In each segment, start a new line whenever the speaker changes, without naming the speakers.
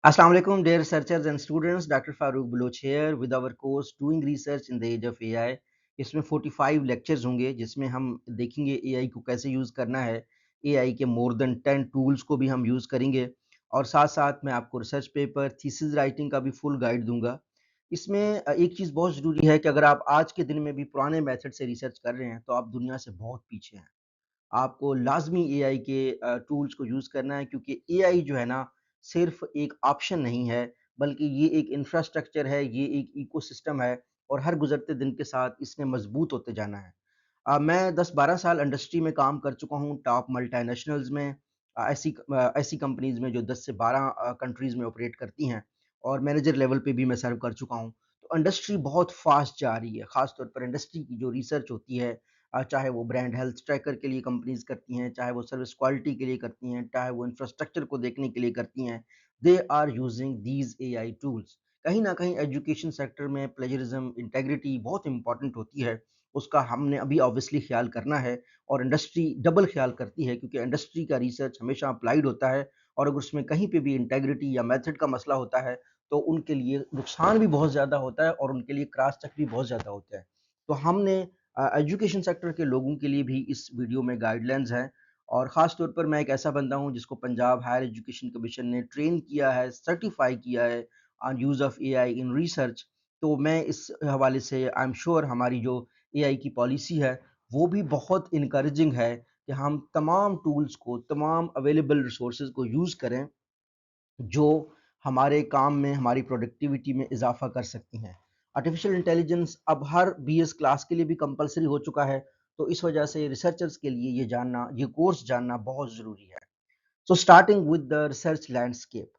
Assalamu alaikum, dear researchers and students. Dr. Farooq Baloch here with our course Doing Research in the Age of AI. इसमें 45 lectures होंगे जिसमें हम देखेंगे AI को कैसे use करना है। एआई के मोर देन 10 टूल्स को भी हम यूज़ करेंगे और साथ साथ मैं आपको रिसर्च पेपर थीसिस राइटिंग का भी फुल गाइड दूंगा। इसमें एक चीज़ बहुत ज़रूरी है कि अगर आप आज के दिन में भी पुराने मेथड से रिसर्च कर रहे हैं तो आप दुनिया से बहुत पीछे हैं। आपको लाज़मी एआई के टूल्स को यूज़ करना है क्योंकि एआई जो है ना, सिर्फ़ एक ऑप्शन नहीं है, बल्कि ये एक इंफ्रास्ट्रक्चर है, ये एक इकोसिस्टम है और हर गुज़रते दिन के साथ इसने मज़बूत होते जाना है। मैं 10-12 साल इंडस्ट्री में काम कर चुका हूँ, टॉप मल्टीनेशनल्स में, ऐसी कंपनीज़ में जो 10 से 12 कंट्रीज़ में ऑपरेट करती हैं और मैनेजर लेवल पे भी मैं सर्व कर चुका हूँ। तो इंडस्ट्री बहुत फ़ास्ट जा रही है, ख़ास तौर पर इंडस्ट्री की जो रिसर्च होती है, चाहे वो ब्रांड हेल्थ ट्रैकर के लिए कंपनीज़ करती हैं, चाहे वो सर्विस क्वालिटी के लिए करती हैं, चाहे वो इंफ्रास्ट्रक्चर को देखने के लिए करती हैं, they are using these AI tools. कहीं न कहीं एजुकेशन सेक्टर में प्लेजरिज़्म, इंटेग्रिटी बहुत इम्पोर्टेंट होती है, उसका हमने अभी ऑब्वियसली ख़्याल करना है और इंडस्ट्री डबल ख़्याल करती है क्योंकि इंडस्ट्री का रिसर्च हमेशा अप्लाइड होता है और अगर उसमें कहीं पे भी इंटेग्रिटी या मेथड का मसला होता है, तो उनके लिए नुकसान भी बहुत ज़्यादा होता है और उनके लिए क्रॉस चेक भी बहुत ज़्यादा होता है। तो हमने एजुकेशन सेक्टर के लोगों के लिए भी इस वीडियो में गाइडलाइंस हैं और ख़ास तौर पर मैं एक ऐसा बंदा हूँ जिसको पंजाब हायर एजुकेशन कमीशन ने ट्रेन किया है, सर्टिफ़ाई किया है on use of AI in research. तो मैं इस हवाले से आई एम श्योर हमारी जो एआई की पॉलिसी है, वो भी बहुत इनकरेजिंग है कि हम तमाम टूल्स को, तमाम अवेलेबल रिसोर्सेज़ को यूज़ करें, जो हमारे काम में, हमारी प्रोडक्टिविटी में इज़ाफ़ा कर सकती हैं। आर्टिफ़िशियल इंटेलिजेंस अब हर बीएस क्लास के लिए भी कंपल्सरी हो चुका है, तो इस वजह से रिसर्चर्स के लिए ये जानना, ये कोर्स जानना बहुत ज़रूरी है। So starting with the research landscape.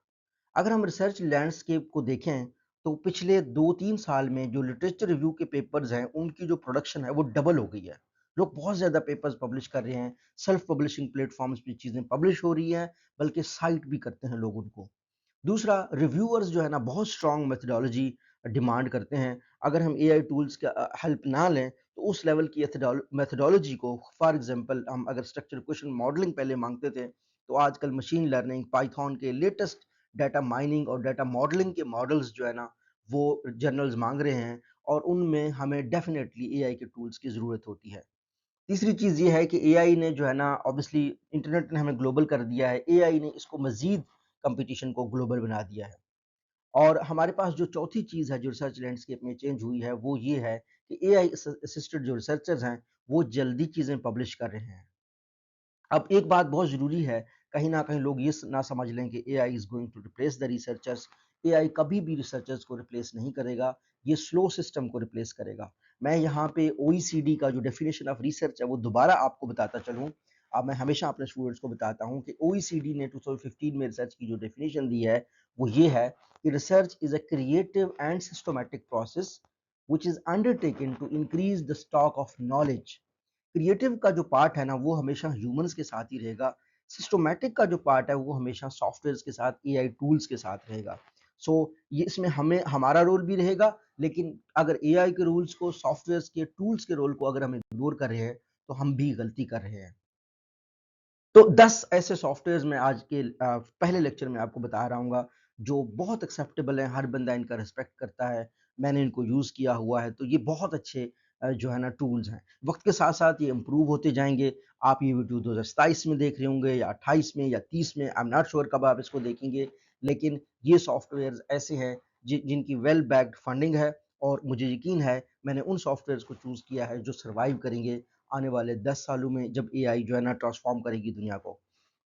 अगर हम रिसर्च लैंडस्केप को देखें, तो पिछले 2-3 साल में जो लिटरेचर रिव्यू के पेपर्स हैं, उनकी जो प्रोडक्शन है, वो डबल हो गई है। लोग बहुत ज़्यादा पेपर्स पब्लिश कर रहे हैं, सेल्फ पब्लिशिंग प्लेटफ़ॉर्म्स पे चीज़ें पब्लिश हो रही हैं, बल्कि साइट भी करते हैं लोग उनको। दूसरा, रिव्यूअर्स जो है ना, बहुत स्ट्रॉन्ग मेथोडोलॉजी डिमांड करते हैं। अगर हम एआई टूल्स का हेल्प ना लें, तो उस लेवल की मेथोडोलॉजी को, फॉर एग्ज़ाम्पल हम अगर स्ट्रक्चर क्वेश्चन मॉडलिंग पहले माँगते थे, तो आजकल मशीन लर्निंग, पाइथन के लेटेस्ट डाटा माइनिंग और डाटा मॉडलिंग के मॉडल्स जो है ना, वो जर्नल्स माँग रहे हैं और उनमें हमें डेफ़िनेटली एआई के टूल्स की ज़रूरत होती है। तीसरी चीज़ ये है कि एआई ने जो है ना, ऑब्वियसली इंटरनेट ने हमें ग्लोबल कर दिया है, एआई ने इसको मज़ीद कॉम्पिटिशन को ग्लोबल बना दिया है। और हमारे पास जो चौथी चीज़ है जो रिसर्च लैंडस्केप में चेंज हुई है, वो ये है कि एआई असिस्टेड जो रिसर्चर्स हैं, वो जल्दी चीज़ें पब्लिश कर रहे हैं। अब एक बात बहुत ज़रूरी है, कहीं न कहीं लोग ये ना समझ लें कि AI is going to replace the researchers. AI कभी भी रिसर्चर्स को रिप्लेस नहीं करेगा, ये स्लो सिस्टम को रिप्लेस करेगा। मैं यहाँ पे ओईसीडी का जो डेफिनिशन ऑफ रिसर्च है, वो दोबारा आपको बताता चलूँ। अब मैं हमेशा अपने स्टूडेंट्स को बताता हूँ कि ओईसीडी ने 2015 में रिसर्च की जो डेफिनिशन दी है, वो ये है कि research is a creative and systematic process which is undertaken to increase the stock of knowledge. Creative का जो पार्ट है ना, वो हमेशा ह्यूमंस के साथ ही रहेगा। सिस्टमैटिक का जो पार्ट है, वो हमेशा सॉफ्टवेयर्स के साथ, एआई टूल्स के साथ रहेगा। सो ये इसमें हमें हमारा रोल भी रहेगा, लेकिन अगर एआई के रूल्स को, सॉफ्टवेयर्स के, टूल्स के रोल को अगर हम इग्नोर कर रहे हैं, तो हम भी गलती कर रहे हैं। तो 10 ऐसे सॉफ्टवेयर्स मैं आज के पहले लेक्चर में आपको बता रहा हूँगा, जो बहुत एक्सेप्टेबल हैं, हर बंदा इनका रिस्पेक्ट करता है। मैंने इनको यूज़ किया हुआ है, तो ये बहुत अच्छे जो है ना टूल्स हैं। वक़्त के साथ-साथ ये इम्प्रूव होते जाएँगे। आप ये वीडियो 2027 में देख रहे होंगे या 28 में या 30 में, आई एम नॉट श्योर कब आप इसको देखेंगे, लेकिन ये सॉफ्टवेयर्स ऐसे हैं जिनकी वेल बैक्ड फंडिंग है और मुझे यकीन है मैंने उन सॉफ्टवेयर्स को चूज़ किया है जो सर्वाइव करेंगे आने वाले 10 सालों में जब एआई जो है ना ट्रांसफ़ॉर्म करेगी दुनिया को।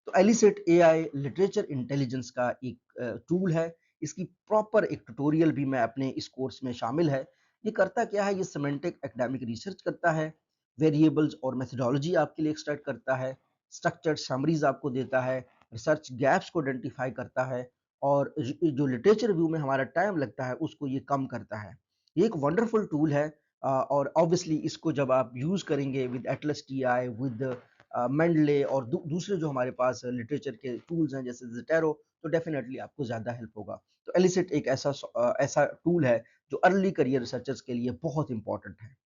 तो एलिसेट एआई लिटरेचर इंटेलिजेंस का एक टूल है। इसकी प्रॉपर एक ट्यूटोरियल भी मैं अपने इस कोर्स में शामिल है। ये करता क्या है, ये सिमेंटिक एकेडमिक रिसर्च करता है, वेरिएबल्स और मेथोडोलॉजी आपके लिए एक्सट्रैक्ट करता है, स्ट्रक्चर्ड समरीज़ आपको देता है, रिसर्च गैप्स को आइडेंटिफ़ाई करता है और जो लिटरेचर रिव्यू में हमारा टाइम लगता है, उसको ये कम करता है। ये एक वंडरफुल टूल है और ऑब्वियसली इसको जब आप यूज़ करेंगे with Atlas TI, with Mendel और दूसरे जो हमारे पास लिटरेचर के टूल्स हैं जैसे ज़ेटेरो, तो डेफिनेटली आपको ज़्यादा हेल्प होगा। तो एलिसिट एक ऐसा टूल है जो अर्ली करियर रिसर्चर्स के लिए बहुत इंपॉर्टेंट है।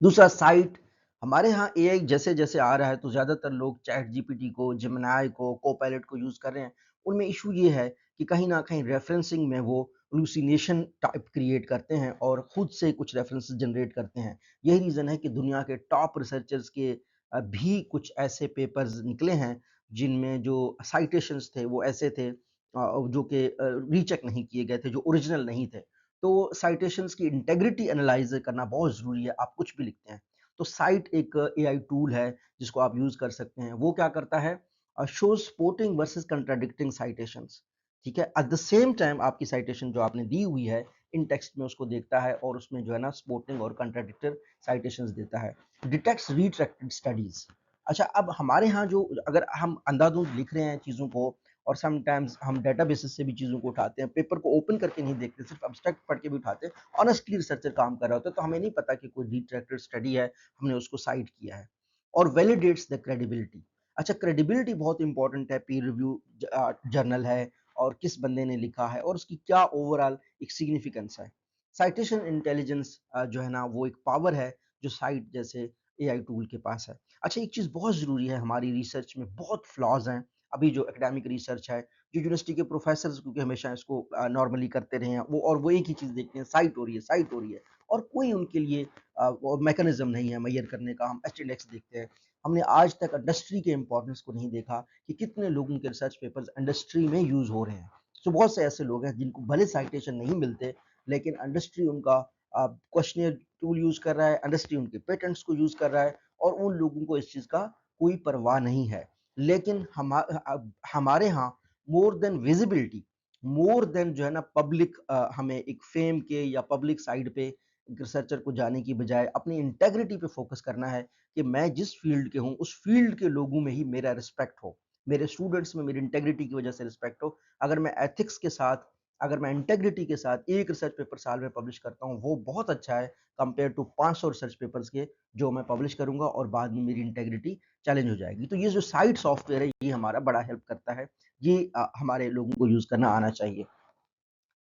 दूसरा साइट, हमारे यहाँ एआई जैसे-जैसे आ रहा है तो ज़्यादातर लोग चैट जीपीटी को, जेमिनी को, कोपायलट को यूज़ कर रहे हैं। उनमें इश्यू ये है कि कहीं न कहीं रेफ़रेंसिंग में वो hallucination टाइप क्रिएट करते हैं और खुद से कुछ रेफ़रेंसेस जनरेट करते हैं। यही रीज़न है कि दुनिया के टॉप रिसर्चर्स के भी कुछ ऐसे पेपर्स निकले हैं, जिनमें जो साइटेशंस थे वो ऐसे थे जो कि रीचेक नहीं किए गए थे, जो ओरिजिनल नहीं थे। तो साइटेशंस की इंटेग्रिटी एनालाइज़ करना बहुत ज़रूरी है, आप कुछ भी लिखते हैं। तो साइट एक एआई टूल है, जिसको आप यूज़ कर सकते हैं। वो क्या करता है शोज़ सपोर्टिंग वर्सेस कंट्राडिक्टिंग साइटेशंस, ठीक है? एट द सेम टाइम आपकी साइटेशन जो आपने दी हुई है, इन टेक्स्ट में उसको देखता है और उसमें जो है ना सपोर्टिंग और कंट्राडिक्टर साइटेशंस देता है। Detects retracted studies. अच्छा, अब हमारे यहाँ जो अगर हम अंधाधुंध लिख रहे हैं चीज़ों को और समटाइम्स हम डेटाबेसेस से भी चीज़ों को उठाते हैं, पेपर को ओपन करके नहीं देखते, सिर्फ एब्स्ट्रैक्ट पढ़ के भी उठाते हैं, ऑनेस्टली रिसर्चर काम कर रहा होता है, तो हमें नहीं पता कि कोई रिट्रैक्टेड स्टडी है, हमने उसको साइट किया है। और वैलिडेट्स द क्रेडिबिलिटी। अच्छा, क्रेडिबिलिटी बहुत इंपॉर्टेंट है, पीयर रिव्यू जर्नल है और किस बंदे ने लिखा है और उसकी क्या ओवरऑल एक सिग्निफिकेंस है। साइटेशन इंटेलिजेंस जो है ना वो एक पावर है जो साइट जैसे एआई टूल के पास है। अच्छा, एक चीज़ बहुत ज़रूरी है, हमारी रिसर्च में बहुत फ्लॉज़ हैं। अभी जो एकेडमिक रिसर्च है, जो यूनिवर्सिटी के प्रोफेसर्स क्योंकि हमेशा इसको नॉर्मली करते रहे हैं, वो एक ही चीज़ देखते हैं, साइट हो रही है, साइट हो रही है और कोई उनके लिए वो मैकेनिज़्म नहीं है मेजर करने का। हम एच-इंडेक्स देखते हैं। हमने आज तक इंडस्ट्री के इम्पोर्टेंस को नहीं देखा कि कितने लोगों के रिसर्च पेपर्स इंडस्ट्री में यूज़ हो रहे हैं। तो बहुत से ऐसे लोग हैं जिनको भले साइटेशन नहीं मिलते, लेकिन इंडस्ट्री उनका क्वेश्चनियर टूल यूज़ कर रहा है, इंडस्ट्री उनके पेटेंट्स को यूज़ कर रहा है और उन लोगों को इस चीज़ का कोई परवाह नहीं है। लेकिन हमारे यहाँ more than visibility, more than जो है ना पब्लिक हमें एक फेम के या पब्लिक साइड पे रिसर्चर को जाने की बजाय अपनी इंटेग्रिटी पे फोकस करना है कि मैं जिस फील्ड के हूँ उस फील्ड के लोगों में ही मेरा रिस्पेक्ट हो, मेरे स्टूडेंट्स में मेरी इंटेग्रिटी की वजह से रिस्पेक्ट हो। अगर मैं एथिक्स के साथ, अगर मैं इंटेग्रिटी के साथ एक रिसर्च पेपर साल में पब्लिश करता हूँ, वो बहुत अच्छा है कंपेयर टू 500 रिसर्च पेपर्स के जो मैं पब्लिश करूंगा और बाद में मेरी इंटेग्रिटी चैलेंज हो जाएगी। तो ये जो साइट सॉफ्टवेयर है ये हमारा बड़ा हेल्प करता है। ये हमारे लोगों को यूज करना आना चाहिए।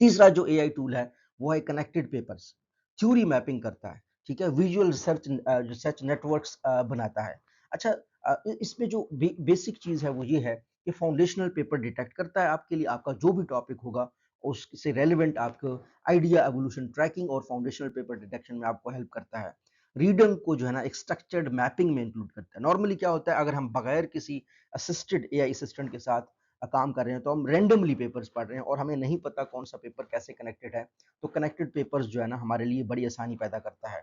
तीसरा जो एआई टूल है वो है कनेक्टेड पेपर्स, थ्योरी मैपिंग करता है, ठीक है, विजुअल रिसर्च रिसर्च नेटवर्क्स बनाता है। अच्छा, इसमें जो बेसिक चीज़ है वो ये है कि फाउंडेशनल पेपर डिटेक्ट करता है आपके लिए, आपका जो भी टॉपिक होगा उससे रेलिवेंट आपको आइडिया एवोल्यूशन ट्रैकिंग और फाउंडेशनल पेपर डिटेक्शन में आपको हेल्प करता है। रीडर को जो है ना एक स्ट्रक्चर्ड मैपिंग में इंक्लूड करता है। नॉर्मली क्या होता है, अगर हम बगैर किसी असिस्टेड एआई असिस्टेंट के साथ काम कर रहे हैं तो हम रैंडमली पेपर्स पढ़ रहे हैं और हमें नहीं पता कौन सा पेपर कैसे कनेक्टेड है। तो कनेक्टेड पेपर्स जो है ना हमारे लिए बड़ी आसानी पैदा करता है।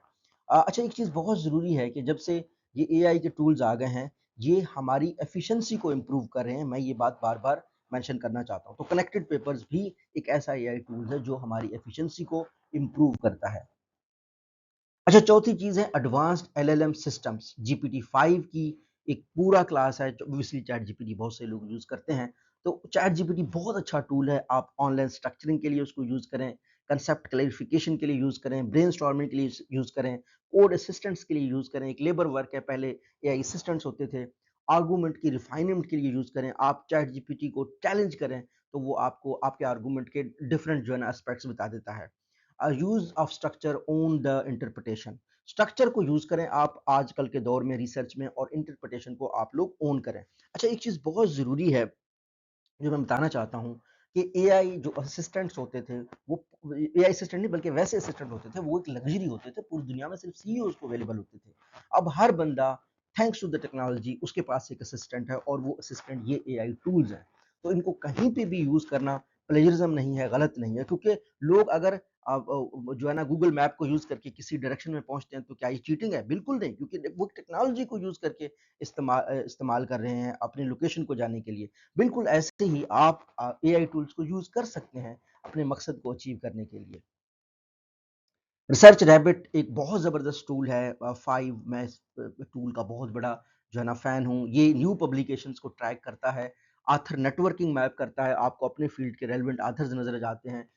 अच्छा, एक चीज़ बहुत ज़रूरी है कि जब से ये एआई के टूल्स आ गए हैं, ये हमारी एफिशिएंसी को इम्प्रूव कर रहे हैं। मैं ये बात बार-बार मेंशन करना चाहता हूँ। तो कनेक्टेड पेपर्स भी एक ऐसा एआई टूल है जो हमारी एफिशिएंसी को इम्प्रूव करता है। अच्छा, चौथी चीज़ है एडवांस्ड एलएलएम सिस्टम्स। जीपीटी 5 की एक पूरा क्लास है, ऑब्वियसली चैट जीपीटी बहुत से लोग यूज़ करते हैं। तो चैट जीपीटी बहुत अच्छा टूल है, आप ऑनलाइन स्ट्रक्चरिंग के लिए उसको यूज़ करें, कंसेप्ट क्लैरिफिकेशन के लिए यूज़ करें, ब्रेनस्टॉर्मिंग के लिए यूज़ करें, कोड असिस्टेंट्स के लिए यूज़ करें। एक लेबर वर्क है, पहले एआई असिस्टेंट्स होते थे। आर्गुमेंट की रिफाइनमेंट के लिए यूज़ करें, आप चैट जीपीटी को चैलेंज करें, तो वो आपको आपके आर्गुमेंट के डिफरेंट जो है ना एस्पेक्ट्स बता देता है। Use of structure on the interpretation. Structure को यूज़ करें आप आजकल के दौर में रिसर्च में और इंटरप्रिटेशन को आप लोग ओन करें। अच्छा, एक चीज़ बहुत ज़रूरी है जो मैं बताना चाहता हूँ कि एआई जो असिस्टेंट्स होते थे वो एआई असिस्टेंट नहीं बल्कि वैसे असिस्टेंट होते थे, वो एक लग्जरी होते थे, पूरी दुनिया में सिर्फ सीईओज को अवेलेबल होते थे। अब हर बंदा थैंक्स टू द टेक्नोलॉजी उसके पास एक असिस्टेंट है और वो असिस्टेंट ये एआई टूल्स हैं। तो इनको कहीं पे भी यूज़ करना प्लेजरिज्म नहीं है, गलत नहीं है, क्योंकि लोग अगर जो है ना गूगल मैप को यूज़ करके किसी डायरेक्शन में पहुंचते हैं तो क्या ये चीटिंग है? बिल्कुल नहीं, क्योंकि वो टेक्नोलॉजी को यूज़ करके इस्तेमाल कर रहे हैं अपनी लोकेशन को जाने के लिए। बिल्कुल ऐसे ही आप एआई टूल्स को यूज़ कर सकते हैं अपने मकसद को अचीव करने के लिए। रिसर्च रैबिट एक बहुत ज़बरदस्त टूल है। 5 मैं इस टूल का बहुत बड़ा जो है ना फ़ैन हूँ। ये न्यू पब्लिकेशंस को ट्रैक करता है, ऑथर नेटवर्किंग मैप करता है, आपको अपने फ़ील्ड के रेलेवेंट ऑथर्स नज़र आ जाते हैं,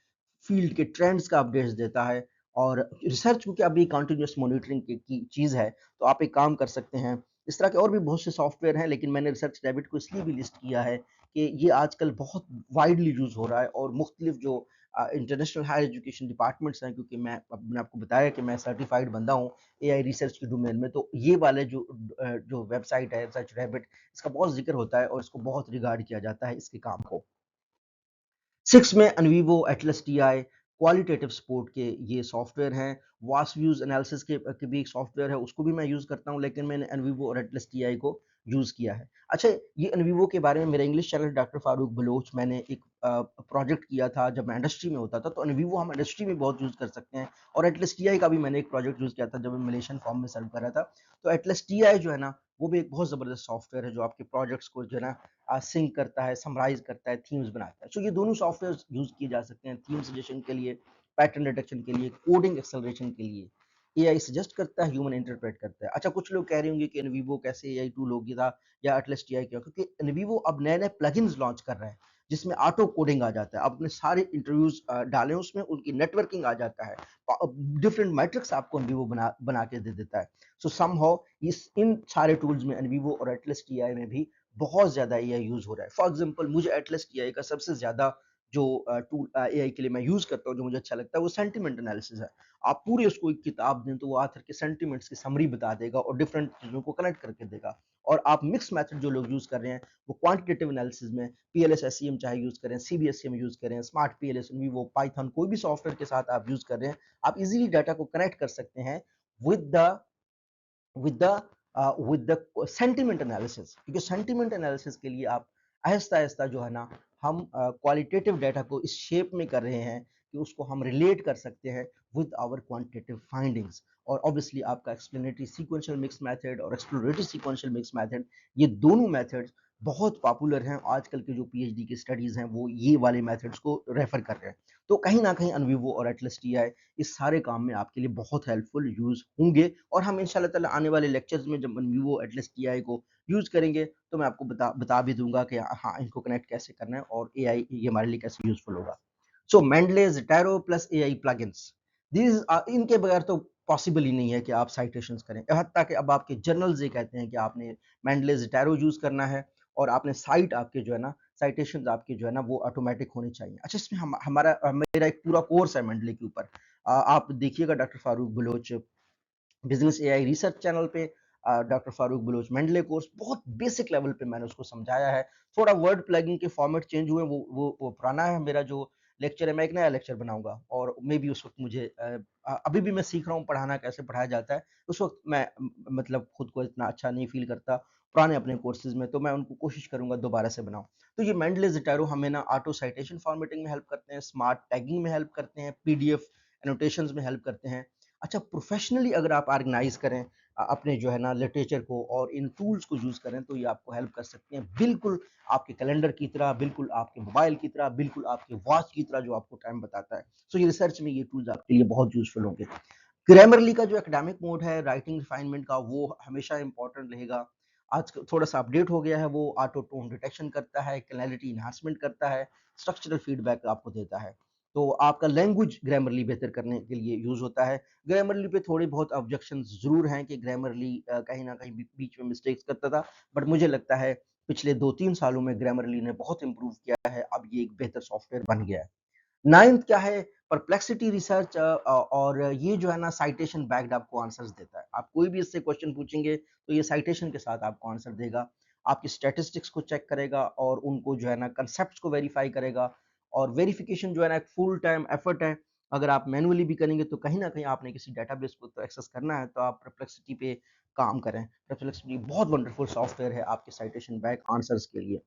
फ़ील्ड के ट्रेंड्स का अपडेट्स देता है और रिसर्च क्योंकि अभी कंटीन्यूअस मॉनिटरिंग की चीज़ है, तो आप एक काम कर सकते हैं। इस तरह के और भी बहुत से सॉफ्टवेयर हैं, लेकिन मैंने रिसर्च रैबिट को इसलिए भी लिस्ट किया है कि ये आजकल बहुत वाइडली यूज़ हो रहा है और मुख्तलिफ जो इंटरनेशनल हायर एजुकेशन डिपार्टमेंट्स हैं, क्योंकि मैंने आपको बताया कि मैं सर्टिफाइड बंदा हूँ एआई रिसर्च के डोमेन में, तो ये वाले जो वेबसाइट है रिसर्च रैबिट, इसका बहुत जिक्र होता है और इसको बहुत रिगार्ड किया जाता है इसके काम को। 6 में Envivo Atlas TI qualitative support के ये सॉफ्टवेयर हैं। वास्ट व्यूज एनालिसिस के भी एक सॉफ्टवेयर है, उसको भी मैं यूज़ करता हूँ, लेकिन मैंने Envivo और Atlas TI को यूज़ किया है। अच्छा, ये Envivo के बारे में मेरा English channel doctor Farooq Baloch, मैंने एक प्रोजेक्ट किया था जब मैं इंडस्ट्री में होता था, तो Envivo हम इंडस्ट्री में बहुत यूज़ कर सकते हैं। और Atlas TI का भी मैंने एक प्रोजेक्ट यूज़ किया था जब मैं मलेशियन फॉर्म में सर्व कर रहा था। तो Atlas TI जो है ना, वो भी एक बहुत ज़बरदस्त सॉफ्टवेयर है जो आपके प्रोजेक्ट्स को जो है ना सिंक करता है, समराइज करता है, थीम्स बनाता है। सो ये दोनों सॉफ्टवेयर यूज किए जा सकते हैं थीम सजेशन के लिए, पैटर्न डिटेक्शन के लिए, कोडिंग एक्सेलरेशन के लिए। एआई सजेस्ट करता है, ह्यूमन इंटरप्रेट करता है। अच्छा, कुछ लोग कह रहे होंगे कि इनवीवो कैसे एआई टूल हो गया था या एटलस टीआई क्यों, क्योंकि इनवीवो अब नए नए प्लगइन्स लॉन्च कर रहा है जिसमें ऑटो कोडिंग आ जाता है। आप अपने सारे इंटरव्यूज डालें उसमें, उनकी नेटवर्किंग आ जाता है, डिफरेंट मैट्रिक्स आपको इनवीवो बना के दे देता है। सो समहाउ इस इन सारे टूल्स में इनवीवो और एटलस टीआई में भी बहुत ज़्यादा एआई यूज़ हो रहा है। फॉर एग्जांपल मुझे एटलस टीआई का सबसे ज़्यादा जो टूल एआई के लिए मैं यूज़ करता हूँ, जो मुझे अच्छा लगता है, वो सेंटिमेंट एनालिसिस है। आप पूरी उसको एक किताब दें तो वो आथर के सेंटिमेंट्स की समरी बता देगा और डिफरेंट चीज़ों को कनेक्ट करके देगा। और आप मिक्स मेथड जो लोग यूज़ कर रहे हैं, वो क्वांटिटेटिव एनालिसिस में पीएलएस एसईएम चाहे यूज़ करें, सीबीएसईएम यूज़ करें, स्मार्ट पीएलएस, वीवो, पाइथन, कोई भी सॉफ्टवेयर के साथ आप यूज़ कर रहे हैं, आप इजीली डाटा को कनेक्ट कर सकते हैं with the with the with the sentiment analysis. क्योंकि सेंटिमेंट एनालिसिस के लिए आप आहिस्ता आहिस्ता जो है ना, हम क्वालिटेटिव डाटा को इस शेप में कर रहे हैं कि उसको हम रिलेट कर सकते हैं विद आवर क्वांटिटेटिव फाइंडिंग्स। और ऑब्वियसली आपका एक्सप्लेनेटरी सीक्वेंशियल मिक्स मेथड और एक्सप्लोरेटरी सीक्वेंशियल मिक्स मेथड, ये दोनों मेथड्स बहुत पॉपुलर हैं। आजकल के जो पीएचडी की स्टडीज हैं वो ये वाले मेथड्स को रेफर कर रहे हैं। तो कहीं ना कहीं अनविवो और एटलस टीआई इस सारे काम में आपके लिए बहुत हेल्पफुल यूज होंगे। और हम इंशाल्लाह ताला आने वाले लेक्चर्स में जब वीवो एटलस टीआई को यूज करेंगे तो मैं आपको बता भी दूंगा कि हाँ, इनको कनेक्ट कैसे करना है और एआई ये हमारे लिए कैसे यूजफुल होगा। सो Mendel ज़ेटारो plus AI plugins, these इनके बगैर तो पॉसिबल ही नहीं है कि आप साइटेशंस करें। हत्ता कि अब आपके जर्नल्स ये कहते हैं कि आपने मेंडले ज़ेटारो यूज करना है और आपने साइट आपके जो है ना, साइटेशंस आपके जो है ना वो ऑटोमेटिक होने चाहिए। अच्छा, इसमें मेरा एक पूरा कोर्स है मेंडले के ऊपर। आप देखिएगा doctor Farooq Baloch business AI research channel पे, doctor Farooq Baloch Mendeley course, बहुत बेसिक लेवल पे मैंने उसको समझाया है। थोड़ा वर्ड प्लगिंग के फॉर्मेट चेंज हुए, वो पुराना है मेरा जो लेक्चर है, मैं एक नया लेक्चर बनाऊंगा और मे बी उस वक्त मुझे अभी भी मैं सीख रहा हूँ पढ़ाना कैसे पढ़ाया जाता है। उस वक्त मैं मतलब खुद को इतना अच्छा नहीं फील करता पुराने अपने कोर्सेज में, तो मैं उनको कोशिश करूंगा दोबारा से बनाऊं। तो ये मेंडले ज़ेटारो हमें ना ऑटो साइटेशन फॉर्मेटिंग में हेल्प करते हैं, स्मार्ट टैगिंग में हेल्प करते हैं, पीडीएफ एनोटेशंस में हेल्प करते हैं। अच्छा, प्रोफेशनली अगर आप ऑर्गेनाइज करें अपने जो है ना लिटरेचर को और इन टूल्स को यूज़ करें तो ये आपको हेल्प कर सकते हैं, बिल्कुल आपके कैलेंडर की तरह, बिल्कुल आपके मोबाइल की तरह, बिल्कुल आपके वॉच की तरह जो आपको टाइम बताता है। सो ये रिसर्च में ये टूल्स आपके लिए बहुत यूजफुल होंगे। ग्रामरली का जो एकेडमिक मोड है राइटिंग रिफाइनमेंट का, वो हमेशा इंपॉर्टेंट रहेगा। आज थोड़ा सा अपडेट हो गया है, वो ऑटो टोन डिटेक्शन करता है, क्लैरिटी इन्हांसमेंट करता है, स्ट्रक्चरल फीडबैक आपको देता है। तो आपका लैंग्वेज ग्रामरली बेहतर करने के लिए यूज होता है। ग्रामरली पे थोड़े बहुत ऑब्जेक्शन जरूर हैं कि ग्रामरली कहीं ना कहीं बीच में मिस्टेक्स करता था, बट मुझे लगता है पिछले 2-3 सालों में ग्रामरली ने बहुत इंप्रूव किया है, अब ये एक बेहतर सॉफ्टवेयर बन गया है। नाइन्थ क्या है, परप्लेक्सिटी रिसर्च, और ये जो है ना साइटेशन बैक्ड आपको आंसर्स देता है। आप कोई भी इससे क्वेश्चन पूछेंगे तो ये साइटेशन के साथ आपको आंसर देगा, आपकी स्टैटिस्टिक्स को चेक करेगा और उनको जो है ना कंसेप्ट को वेरीफाई करेगा। और वेरिफिकेशन जो है ना एक फुल टाइम एफर्ट है। अगर आप मैनुअली भी करेंगे तो कहीं ना कहीं आपने किसी डेटाबेस को तो एक्सेस करना है, तो आप परप्लेक्सिटी पे काम करें। परप्लेक्सिटी बहुत वंडरफुल सॉफ्टवेयर है आपके साइटेशन बैक आंसर्स के लिए।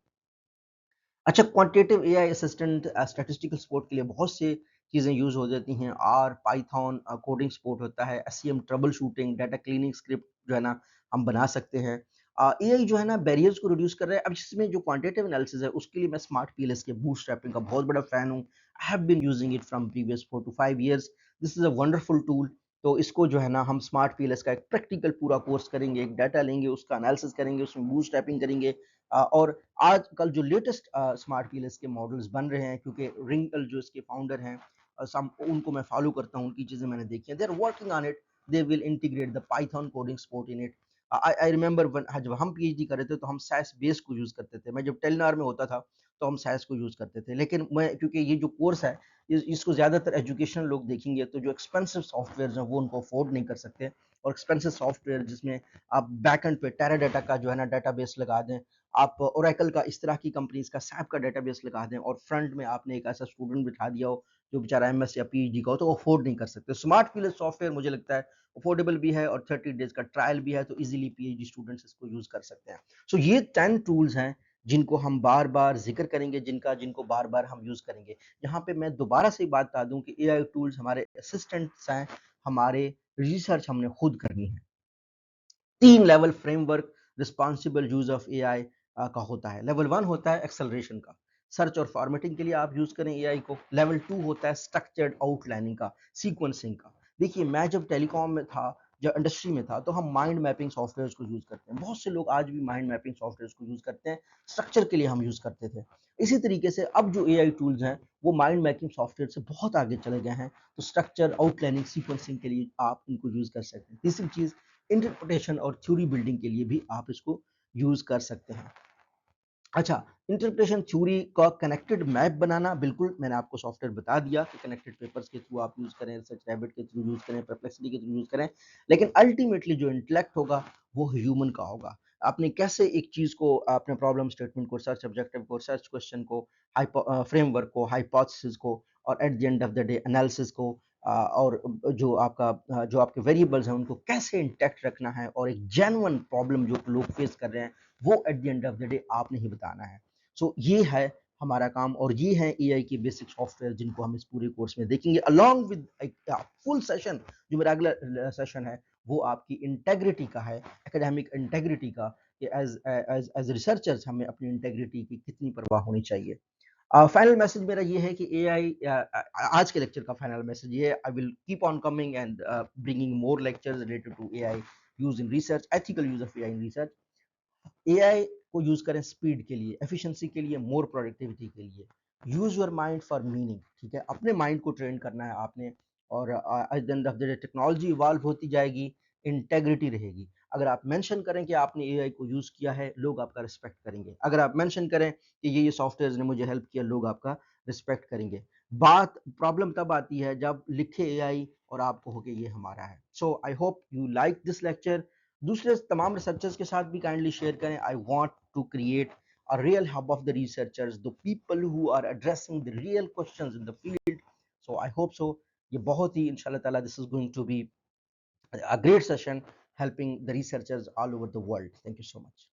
अच्छा, quantitative AI assistant statistical support के लिए बहुत से चीज़ें यूज़ हो जाती हैं। आर, पाइथन कोडिंग सपोर्ट होता है, SEM trouble shooting, data cleaning script जो है ना हम बना सकते हैं। एआई जो है ना बैरियर्स को रिड्यूस कर रहा है। अब इसमें जो क्वांटिटेटिव एनालिसिस है उसके लिए मैं स्मार्ट पीएलएस के बूटस्ट्रैपिंग का बहुत बड़ा फैन हूँ। I have been using it from previous 4 to 5 years। This is a wonderful tool. तो इसको जो है ना हम स्मार्ट पीएलएस का एक प्रैक्टिकल पूरा कोर्स करेंगे, एक डाटा लेंगे, उसका एनालिसिस करेंगे, उसमें बूटस्ट्रैपिंग करेंगे। और आजकल जो लेटेस्ट स्मार्ट पीएलएस के मॉडल्स बन रहे हैं, क्योंकि रिंकल जो इसके फाउंडर हैं, सम उनको मैं फॉलो करता हूँ, उनकी चीज़ें मैंने देखी हैं, they are working on it, they will integrate the Python coding support in it. I remember जब हम पीएचडी कर रहे थे तो हम सैस बेस को यूज़ करते थे। मैं जब टेलनार में होता था तो हम सैस को यूज़ करते थे, लेकिन मैं क्योंकि ये जो कोर्स है इसको ज़्यादातर एजुकेशनल लोग देखेंगे, तो जो एक्सपेंसिव सॉफ्टवेयर हैं वो उनको अफोर्ड नहीं कर सकते। और एक्सपेंसिव सॉफ्टवेयर जिसमें आप बैकएंड पे टेराडाटा का जो है ना डेटाबेस लगा दें, आप ओरेकल का, इस तरह की कंपनीज का, सैप का डेटाबेस लगा दें और फ्रंट में आपने एक ऐसा स्टूडेंट बिठा दिया हो जो बेचारा एमएस या पीएचडी का हो, तो अफोर्ड नहीं कर सकते। स्मार्ट फिलर सॉफ्टवेयर मुझे लगता है अफोर्डेबल भी है और 30 डेज का ट्रायल भी है, तो इजीली पीएचडी स्टूडेंट्स इसको यूज कर सकते हैं। सो ये 10 टूल्स हैं जिनको हम बार बार जिक्र करेंगे, जिनको बार बार हम यूज करेंगे। यहाँ पे मैं दोबारा से बात बता दूं कि एआई टूल्स हमारे असिस्टेंट्स हैं, हमारे रिसर्च हमने खुद करनी है। 3 level framework responsible use of AI का होता है। लेवल 1 होता है एक्सेलरेशन का, सर्च और फॉर्मेटिंग के लिए आप यूज करें एआई को। लेवल 2 होता है स्ट्रक्चर्ड आउटलाइनिंग का, सीक्वेंसिंग का। देखिए, मैं जब टेलीकॉम में था, जब इंडस्ट्री में था, तो हम माइंड मैपिंग सॉफ्टवेयर को यूज करते हैं। बहुत से लोग आज भी माइंड मैपिंग सॉफ्टवेयर को यूज करते हैं, स्ट्रक्चर के लिए हम यूज करते थे। इसी तरीके से अब जो एआई टूल्स हैं वो माइंड मैपिंग सॉफ्टवेयर से बहुत आगे चले गए हैं, तो स्ट्रक्चर, आउटलाइनिंग, सीक्वेंसिंग के लिए आप इनको यूज कर सकते हैं। तीसरी चीज, इंटरप्रिटेशन और थ्योरी बिल्डिंग के लिए भी आप इसको यूज कर सकते हैं। अच्छा, इंटरप्रिटेशन थ्योरी का कनेक्टेड मैप बनाना, बिल्कुल मैंने आपको सॉफ्टवेयर बता दिया कि कनेक्टेड पेपर्स के थ्रू आप यूज करें, रिसर्च रैबिट के थ्रू यूज करें, परप्लेक्सिटी के थ्रू यूज करें, लेकिन अल्टीमेटली जो इंटेलेक्ट होगा वो ह्यूमन का होगा। आपने कैसे एक चीज को, अपने प्रॉब्लम स्टेटमेंट को, रिसर्च ऑब्जेक्टिव को, रिसर्च क्वेश्चन को, फ्रेमवर्क को, हाइपोथेसिस को, और at the end of the day analysis को, और जो आपके वेरिएबल्स हैं उनको कैसे इंटैक्ट रखना है, और एक जेन्युइन प्रॉब्लम जो लोग फेस कर रहे हैं वो at the end of the day आपने ही बताना है। सो ये है हमारा काम, और ये है एआई के बेसिक सॉफ्टवेयर जिनको हम इस पूरे कोर्स में देखेंगे, अलोंग विद फुल सेशन। जो मेरा अगला सेशन है वो आपकी इंटेग्रिटी का है, एकेडमिक इंटेग्रिटी का, कि एज एज एज रिसर्चर्स हमें अपनी इंटेग्रिटी की कितनी परवाह होनी चाहिए। फाइनल मैसेज मेरा ये है कि एआई, आज के लेक्चर का फाइनल मैसेज ये है, I will keep on coming and bringing more lectures related to AI use in research, ethical use of AI in research. AI को यूज करें स्पीड के लिए, एफिशिएंसी के लिए, मोर प्रोडक्टिविटी के लिए। Use your mind for meaning, ठीक है, अपने माइंड को ट्रेन करना है आपने। और at the end of the day technology evolve होती जाएगी, इंटेग्रिटी रहेगी। अगर आप मेंशन करें कि आपने एआई को यूज किया है, लोग आपका रिस्पेक्ट करेंगे। अगर आप मेंशन करें कि ये सॉफ्टवेयर ने मुझे हेल्प किया, लोग आपका रिस्पेक्ट करेंगे। बात प्रॉब्लम तब आती है जब लिखे एआई और आप कहो कि ये हमारा है। So I hope you like this lecture. दूसरे तमाम रिसर्चर्स के साथ भी काइंडली शेयर करें। I want to create a real hub of the researchers, the people who are addressing the real questions in the field. So I hope so. ये बहुत ही इंशाल्लाह ताला, this is going to be a great session helping the researchers all over the world. Thank you so much.